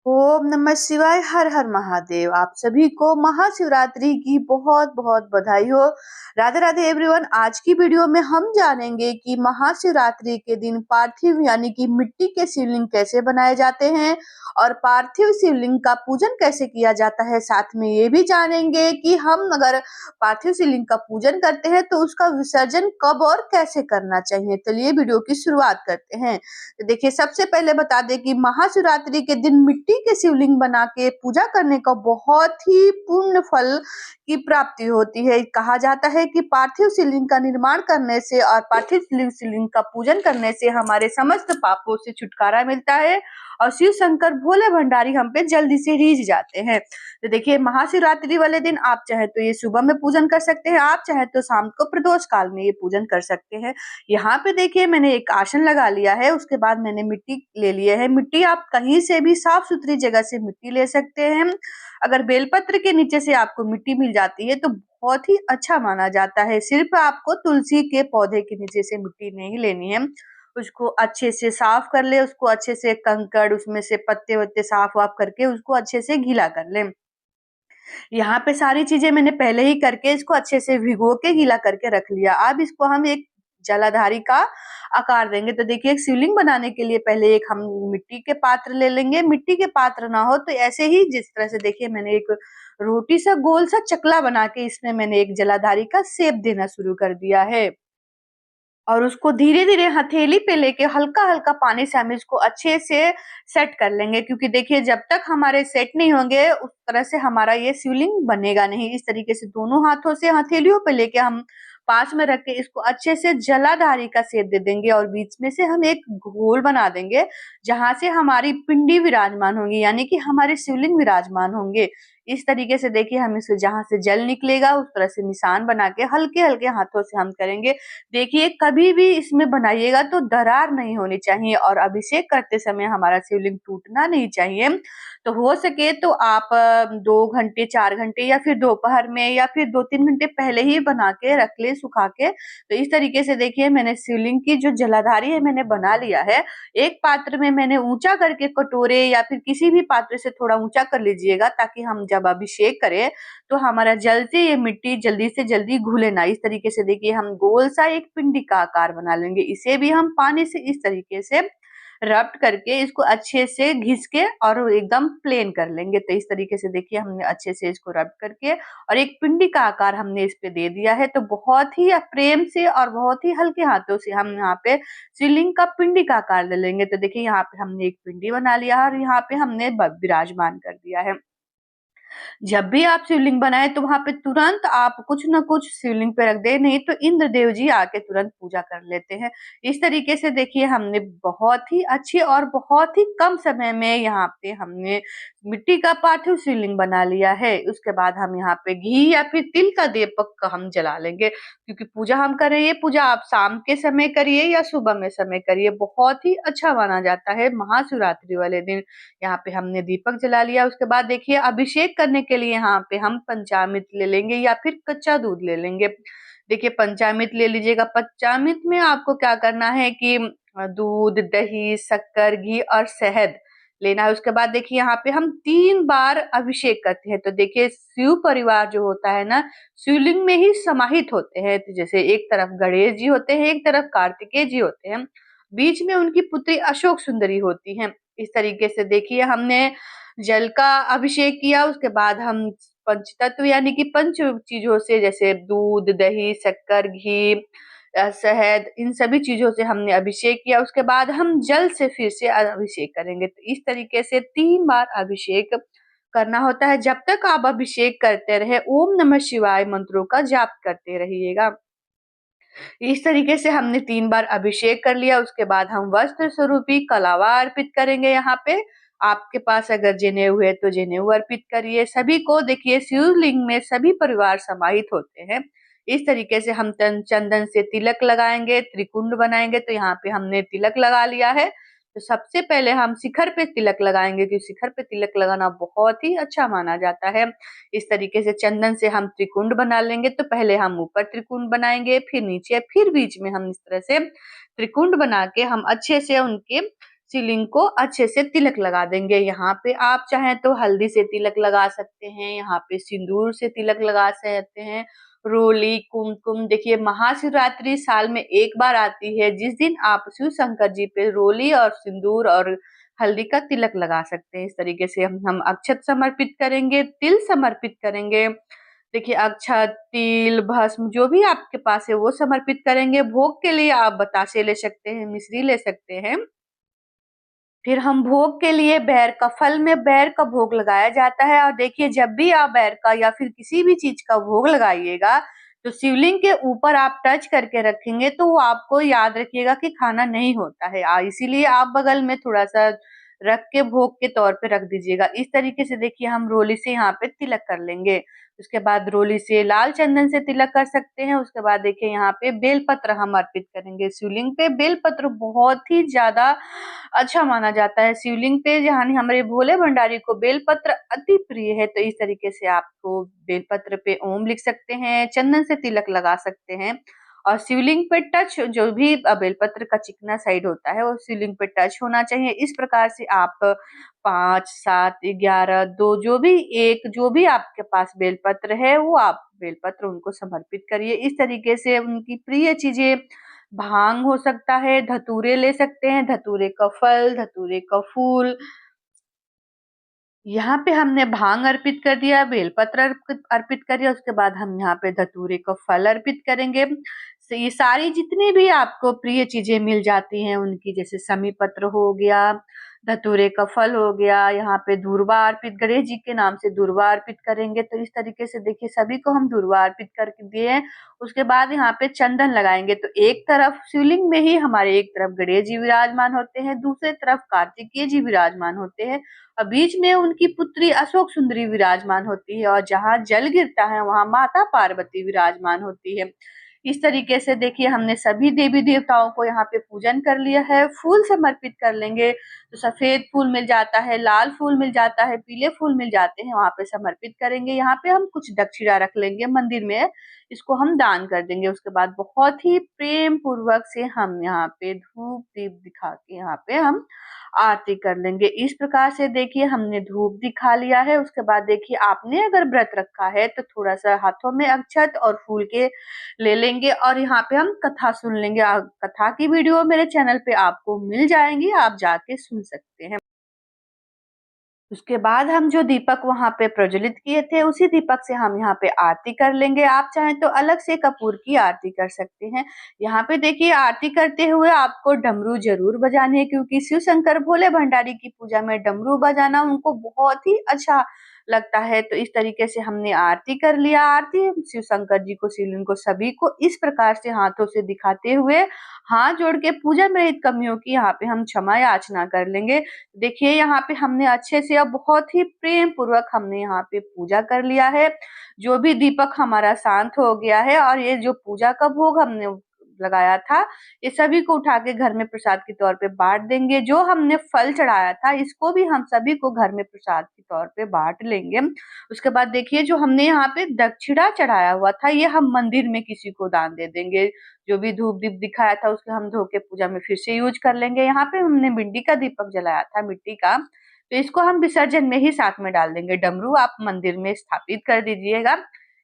ओम नमः शिवाय। हर हर महादेव। आप सभी को महाशिवरात्रि की बहुत बहुत बधाई हो। राधे राधे एवरीवन। आज की वीडियो में हम जानेंगे कि महाशिवरात्रि के दिन पार्थिव यानी कि मिट्टी के शिवलिंग कैसे बनाए जाते हैं और पार्थिव शिवलिंग का पूजन कैसे किया जाता है। साथ में ये भी जानेंगे कि हम अगर पार्थिव शिवलिंग का पूजन करते हैं तो उसका विसर्जन कब और कैसे करना चाहिए। चलिए वीडियो की शुरुआत करते हैं। तो देखिए, सबसे पहले बता दें कि महाशिवरात्रि के दिन मिट्टी के शिवलिंग बना के पूजा करने का बहुत ही पुण्य फल की प्राप्ति होती है। कहा जाता है कि पार्थिव शिवलिंग का निर्माण करने से और पार्थिव शिवलिंग का पूजन करने से हमारे समस्त पापों से छुटकारा मिलता है और शिव शंकर भोले भंडारी हम पे जल्दी से रीझ जाते हैं। तो देखिए, महाशिवरात्रि वाले दिन आप चाहे तो ये सुबह में पूजन कर सकते हैं, आप चाहे तो शाम को प्रदोष काल में ये पूजन कर सकते हैं। यहाँ पे देखिए, मैंने एक आसन लगा लिया है, उसके बाद मैंने मिट्टी ले लिया है। मिट्टी आप कहीं से भी साफ सुथरी जगह से मिट्टी ले सकते हैं। अगर बेलपत्र के नीचे से आपको मिट्टी मिल जाती है तो बहुत ही अच्छा माना जाता है। सिर्फ आपको तुलसी के पौधे के नीचे से मिट्टी नहीं लेनी है, उसको अच्छे से साफ कर ले, उसको अच्छे से कंकड़ उसमें से पत्ते वत्ते साफ वाफ करके उसको अच्छे से गीला कर ले। यहाँ पे सारी चीजें मैंने पहले ही करके इसको अच्छे से भिगो के गीला करके रख लिया। अब इसको हम एक जलाधारी का आकार देंगे। तो देखिए, एक शिवलिंग बनाने के लिए पहले एक हम मिट्टी के पात्र ले लेंगे। मिट्टी के पात्र ना हो तो ऐसे ही, जिस तरह से देखिए मैंने एक रोटी सा गोल सा चकला बना के इसमें मैंने एक जलाधारी का शेप देना शुरू कर दिया है और उसको धीरे-धीरे हथेली पे लेके हल्का-हल्का पानी से हम इसको अच्छे से सेट कर लेंगे, क्योंकि देखिए जब तक हमारे सेट नहीं होंगे उस तरह से हमारा ये शिवलिंग बनेगा नहीं। इस तरीके से दोनों हाथों से हथेलियों पे लेके हम पास में रख के इसको अच्छे से जलाधारी का शेप दे देंगे और बीच में से हम एक घोल बना देंगे जहाँ से हमारी पिंडी विराजमान होंगी, यानी कि हमारे शिवलिंग विराजमान होंगे। इस तरीके से देखिए, हम इसे जहाँ से जल निकलेगा उस तरह से निशान बना के हल्के-हल्के हाथों से हम करेंगे। देखिए, कभी भी इसमें बनाइएगा तो दरार नहीं होनी चाहिए और अभिषेक करते समय हमारा शिवलिंग टूटना नहीं चाहिए। तो हो सके तो आप 2 घंटे 4 घंटे या फिर दोपहर में या फिर 2-3 घंटे पहले ही बना के रख लें सुखा के। तो इस तरीके से देखिए, मैंने शिवलिंग की जो जलाधारी है मैंने बना लिया है। एक पात्र में मैंने ऊंचा करके, कटोरे या फिर किसी भी पात्र से थोड़ा ऊंचा कर लीजिएगा, ताकि हम जब अभिषेक करें तो हमारा जल से ये मिट्टी जल्दी से जल्दी घुले ना। इस तरीके से देखिए, हम गोल सा एक पिंडी का आकार बना लेंगे। इसे भी हम पानी से इस तरीके से रब करके इसको अच्छे से घिस के और एकदम प्लेन कर लेंगे। तो इस तरीके से देखिए, हमने अच्छे से इसको रब करके और एक पिंडी का आकार हमने इस पे दे दिया है। तो बहुत ही प्रेम से और बहुत ही हल्के हाथों से हम यहाँ पे शिवलिंग का पिंडी का आकार ले लेंगे। तो देखिए, यहाँ पे हमने एक पिंडी बना लिया है और यहाँ पे हमने विराजमान कर दिया है। जब भी आप शिवलिंग बनाए तो वहां पे तुरंत आप कुछ न कुछ शिवलिंग पे रख दे, नहीं तो इंद्र देव जी आके तुरंत पूजा कर लेते हैं। इस तरीके से देखिए, हमने बहुत ही अच्छे और बहुत ही कम समय में यहाँ पे हमने मिट्टी का पार्थिव शिवलिंग बना लिया है। उसके बाद हम यहाँ पे घी या फिर तिल का दीपक हम जला लेंगे, क्योंकि पूजा हम कर रहे हैं। पूजा आप शाम के समय करिए या सुबह में समय करिए, बहुत ही अच्छा माना जाता है महाशिवरात्रि वाले दिन। यहाँ पे हमने दीपक जला लिया। उसके बाद देखिए, अभिषेक करने के लिए यहाँ पे हम पंचामृत ले लेंगे या फिर कच्चा दूध ले लेंगे। देखिए, पंचामृत ले लीजिएगा। पंचामृत में आपको क्या करना है कि दूध, दही, शक्कर, घी और शहद लेना है। उसके बाद देखिए, यहाँ पे हम 3 बार अभिषेक करते हैं। तो देखिए, शिव परिवार जो होता है ना, शिवलिंग में ही समाहित होते हैं। तो जैसे एक तरफ गणेश जी होते हैं, एक तरफ कार्तिकेय जी होते हैं, बीच में उनकी पुत्री अशोक सुंदरी होती है। इस तरीके से देखिए, हमने जल का अभिषेक किया। उसके बाद हम पंच तत्व यानी कि पंच चीजों से, जैसे दूध, दही, शक्कर, घी, शहद, इन सभी चीजों से हमने अभिषेक किया। उसके बाद हम जल से फिर से अभिषेक करेंगे। तो इस तरीके से 3 बार अभिषेक करना होता है। जब तक आप अभिषेक करते रहे, ओम नमः शिवाय मंत्रों का जाप करते रहिएगा। इस तरीके से हमने 3 बार अभिषेक कर लिया। उसके बाद हम वस्त्र स्वरूपी कलावा अर्पित करेंगे। यहाँ पे आपके पास अगर जनेऊ है तो जनेऊ अर्पित करिए। सभी को देखिए, शिवलिंग में सभी परिवार समाहित होते हैं। इस तरीके से हम चंदन से तिलक लगाएंगे, त्रिकुंड बनाएंगे। तो यहाँ पे हमने तिलक लगा लिया है। तो सबसे पहले हम शिखर पे तिलक लगाएंगे, क्योंकि शिखर पे तिलक लगाना बहुत ही अच्छा माना जाता है। इस तरीके से चंदन से हम त्रिकुंड बना लेंगे। तो पहले हम ऊपर त्रिकुंड बनाएंगे, फिर नीचे, फिर बीच में हम इस तरह से त्रिकुंड बना के हम अच्छे से उनके शिवलिंग को अच्छे से तिलक लगा देंगे। यहाँ पे आप चाहें तो हल्दी से तिलक लगा सकते हैं, यहाँ पे सिंदूर से तिलक लगा सकते हैं, रोली, कुमकुम। देखिए महाशिवरात्रि साल में एक बार आती है, जिस दिन आप शिव शंकर जी पे रोली और सिंदूर और हल्दी का तिलक लगा सकते हैं। इस तरीके से हम अक्षत समर्पित करेंगे, तिल समर्पित करेंगे। देखिए अक्षत, तिल, भस्म जो भी आपके पास है वो समर्पित करेंगे। भोग के लिए आप बतासे ले सकते हैं, मिश्री ले सकते हैं। फिर हम भोग के लिए बैर का, फल में बैर का भोग लगाया जाता है। और देखिए जब भी आप बैर का या फिर किसी भी चीज का भोग लगाइएगा तो शिवलिंग के ऊपर आप टच करके रखेंगे तो वो आपको याद रखिएगा कि खाना नहीं होता है। इसीलिए आप बगल में थोड़ा सा रख के भोग के तौर पे रख दीजिएगा। इस तरीके से देखिए हम रोली से यहाँ पे तिलक कर लेंगे। उसके बाद रोली से लाल चंदन से तिलक कर सकते हैं। उसके बाद देखिए यहाँ पे बेलपत्र हम अर्पित करेंगे शिवलिंग पे। बेलपत्र बहुत ही ज्यादा अच्छा माना जाता है शिवलिंग पे, जहाँ हमारे भोले भंडारी को बेलपत्र अति प्रिय है। तो इस तरीके से आपको बेलपत्र पे ओम लिख सकते हैं, चंदन से तिलक लगा सकते हैं और शिवलिंग पे टच, जो भी बेलपत्र का चिकना साइड होता है वो शिवलिंग पे टच होना चाहिए। इस प्रकार से आप 5, 7, 11, 2 जो भी एक जो भी आपके पास बेलपत्र है वो आप बेलपत्र उनको समर्पित करिए। इस तरीके से उनकी प्रिय चीजें भांग हो सकता है, धतूरे ले सकते हैं, धतूरे का फल, धतूरे का फूल। यहाँ पे हमने भांग अर्पित कर दिया, बेलपत्र अर्पित अर्पित कर दिया, उसके बाद हम यहाँ पे धतूरे का फल अर्पित करेंगे। ये सारी जितनी भी आपको प्रिय चीजें मिल जाती हैं उनकी, जैसे समी पत्र हो गया, धतूरे का फल हो गया, यहाँ पे दूर्वा अर्पित, गणेश जी के नाम से दूर्वा अर्पित करेंगे। तो इस तरीके से देखिए सभी को हम दूर्वा अर्पित करके दिए हैं। उसके बाद यहाँ पे चंदन लगाएंगे। तो एक तरफ शिवलिंग में ही हमारे एक तरफ गणेश जी विराजमान होते हैं, दूसरे तरफ कार्तिकेय जी विराजमान होते हैं और बीच में उनकी पुत्री अशोक सुंदरी विराजमान होती है और जहाँ जल गिरता है वहां माता पार्वती विराजमान होती है। इस तरीके से देखिए हमने सभी देवी देवताओं को यहाँ पे पूजन कर लिया है। फूल समर्पित कर लेंगे तो सफेद फूल मिल जाता है, लाल फूल मिल जाता है, पीले फूल मिल जाते हैं, वहां पे समर्पित करेंगे। यहाँ पे हम कुछ दक्षिणा रख लेंगे मंदिर में, इसको हम दान कर देंगे। उसके बाद बहुत ही प्रेम पूर्वक से हम यहाँ पे धूप दीप दिखा के यहाँ पे हम आरती कर लेंगे। इस प्रकार से देखिए हमने धूप दिखा लिया है। उसके बाद देखिए आपने अगर व्रत रखा है तो थोड़ा सा हाथों में अक्षत और फूल के ले लेंगे और यहाँ पे हम कथा सुन लेंगे। कथा की वीडियो मेरे चैनल पे आपको मिल जाएंगी, आप जाके सुन सकते हैं। उसके बाद हम जो दीपक वहां पे प्रज्वलित किए थे उसी दीपक से हम यहाँ पे आरती कर लेंगे। आप चाहें तो अलग से कपूर की आरती कर सकते हैं। यहाँ पे देखिए आरती करते हुए आपको डमरू जरूर बजानी है, क्योंकि शिव शंकर भोले भंडारी की पूजा में डमरू बजाना उनको बहुत ही अच्छा लगता है। तो इस तरीके से हमने आरती कर लिया। आरती शिव शंकर जी को, शिवलिंग को, सभी को इस प्रकार से हाथों से दिखाते हुए हाथ जोड़ के पूजा में रहित कमियों की यहाँ पे हम क्षमा याचना कर लेंगे। देखिए यहाँ पे हमने अच्छे से अब बहुत ही प्रेम पूर्वक हमने यहाँ पे पूजा कर लिया है। जो भी दीपक हमारा शांत हो गया है और ये जो पूजा का भोग हमने लगाया था ये सभी को उठा के घर में प्रसाद के तौर पे बांट देंगे। जो हमने फल चढ़ाया था इसको भी हम सभी को घर में प्रसाद के तौर पे बांट लेंगे। उसके बाद देखिए जो हमने यहाँ पे दक्षिणा चढ़ाया हुआ था ये हम मंदिर में किसी को दान दे देंगे। जो भी धूप दीप दिखाया था उसके हम धो के पूजा में फिर से यूज कर लेंगे। यहाँ पे हमने मिट्टी का दीपक जलाया था, मिट्टी का, तो इसको हम विसर्जन में ही साथ में डाल देंगे। डमरू आप मंदिर में स्थापित कर दीजिएगा।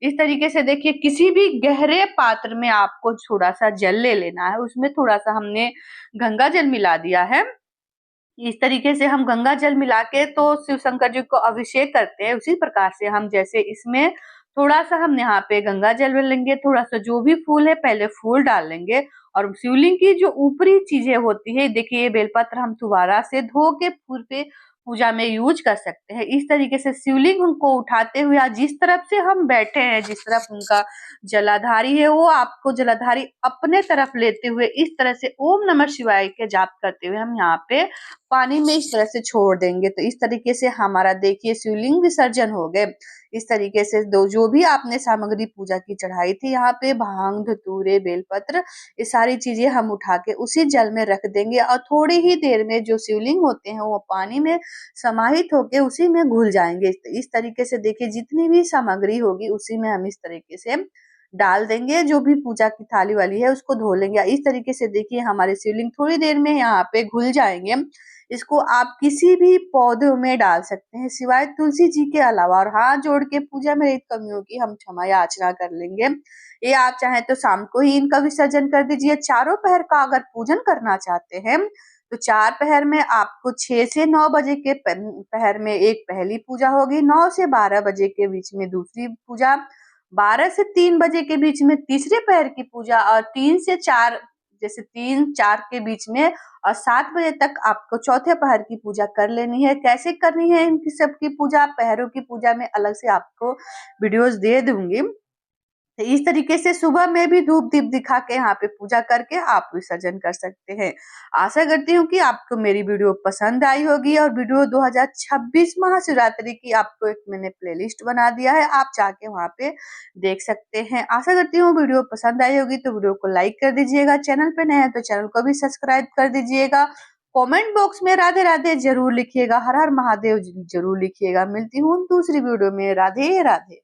इस तरीके से देखिए किसी भी गहरे पात्र में आपको थोड़ा सा जल ले लेना है, उसमें थोड़ा सा हमने गंगा जल मिला दिया है। इस तरीके से हम गंगा जल मिला के तो शिव शंकर जी को अभिषेक करते हैं। उसी प्रकार से हम जैसे इसमें थोड़ा सा हम यहाँ पे गंगा जल लेंगे, थोड़ा सा जो भी फूल है पहले फूल डाल लेंगे और शिवलिंग की जो ऊपरी चीजें होती है, देखिए बेलपत्र हम दोबारा से धो के फूल पे पूजा में यूज कर सकते हैं। इस तरीके से शिवलिंग उनको उठाते हुए जिस तरफ से हम बैठे हैं, जिस तरफ उनका जलाधारी है वो आपको जलाधारी अपने तरफ लेते हुए इस तरह से ओम नमः शिवाय के जाप करते हुए हम यहाँ पे पानी में इस तरह से छोड़ देंगे। तो इस तरीके से हमारा देखिए शिवलिंग विसर्जन हो गए। इस तरीके से दो जो भी आपने सामग्री पूजा की चढ़ाई थी यहाँ पे भांग, धतूरे, बेलपत्र, ये सारी चीजें हम उठा के उसी जल में रख देंगे और थोड़ी ही देर में जो शिवलिंग होते हैं वो पानी में समाहित होके उसी में घुल जाएंगे। इस तरीके से देखिए जितनी भी सामग्री होगी उसी में हम इस तरीके से डाल देंगे, जो भी पूजा की थाली वाली है उसको धो लेंगे। इस तरीके से देखिए हमारे शिवलिंग थोड़ी देर में यहाँ पे घुल जाएंगे। इसको आप किसी भी पौधों में डाल सकते हैं सिवाय तुलसी जी के अलावा। और हाथ जोड़ के पूजा में रहित कमियों की हम क्षमा याचना कर लेंगे। ये आप चाहें तो शाम को ही इनका विसर्जन कर दीजिए। चारों पहर का अगर पूजन करना चाहते हैं तो 4 पहर में आपको 6 से 9 बजे के पहर में एक पहली पूजा होगी, 9 से 12 बजे के बीच में दूसरी पूजा, 12 से 3 बजे के बीच में तीसरे पहर की पूजा और 3 से 4 जैसे 3-4 के बीच में और 7 बजे तक आपको चौथे पहर की पूजा कर लेनी है। कैसे करनी है इनकी सबकी पूजा, पहरों की पूजा में अलग से आपको वीडियोस दे दूंगी। तो इस तरीके से सुबह में भी धूप दीप दिखा के यहाँ पे पूजा करके आप विसर्जन कर सकते हैं। आशा करती हूँ कि आपको मेरी वीडियो पसंद आई होगी और वीडियो 2026 महाशिवरात्रि की आपको एक मैंने प्लेलिस्ट बना दिया है, आप जाके वहाँ पे देख सकते हैं। आशा करती हूँ वीडियो पसंद आई होगी तो वीडियो को लाइक कर दीजिएगा, चैनल पे नए हैं तो चैनल को भी सब्सक्राइब कर दीजिएगा। कमेंट बॉक्स में राधे राधे जरूर लिखिएगा, हर हर महादेव जरूर लिखिएगा। मिलती हूँ दूसरी वीडियो में। राधे राधे।